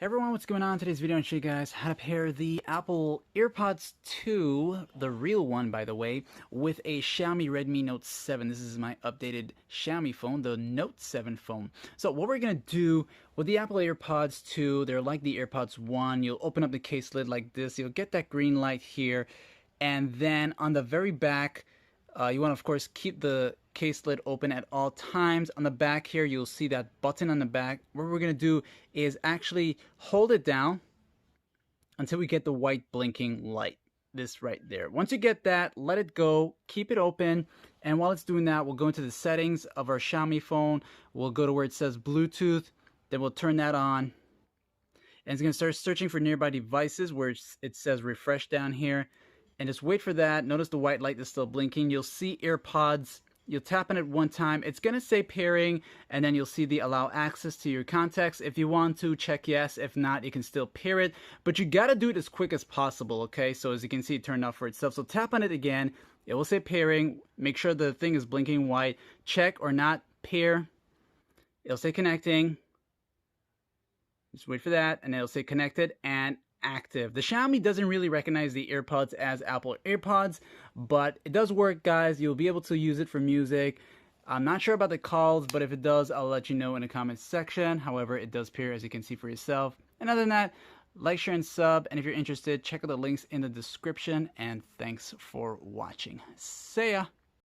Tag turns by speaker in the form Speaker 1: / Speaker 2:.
Speaker 1: Hey everyone, what's going on? Today's video, I'm going to show you guys how to pair the Apple Airpods 2, the real one by the way, with a Xiaomi Redmi Note 7. This is my updated Xiaomi phone, the Note 7 phone. So what we're going to do with the Apple Airpods 2, they're like the Airpods 1. You'll open up the case lid like this. You'll get that green light here. And then on the very back, you want to, of course, keep the case lid open at all times. On the back here, you'll see that button on the back. What we're going to do is actually hold it down until we get the white blinking light. This right there. Once you get that, let it go, keep it open, and while it's doing that, we'll go into the settings of our Xiaomi phone. We'll go to where it says Bluetooth, then we'll turn that on, and it's going to start searching for nearby devices where it says refresh down here. And just wait for that. Notice the white light is still blinking. You'll see AirPods. You'll tap on it one time. It's going to say pairing, and then you'll see the allow access to your contacts. If you want to, check yes. If not, you can still pair it. But you got to do it as quick as possible, okay? So as you can see, it turned off for itself. So tap on it again. It will say pairing. Make sure the thing is blinking white. Check or not pair. It'll say connecting. Just wait for that, and it'll say connected and active. The Xiaomi doesn't really recognize the AirPods as Apple AirPods, but it does work, guys. You'll be able to use it for music. I'm not sure about the calls, but if it does, I'll let you know in the comments section. However, it does pair, as you can see for yourself. And other than that, like, share, and sub. And if you're interested, check out the links in the description. And thanks for watching. See ya.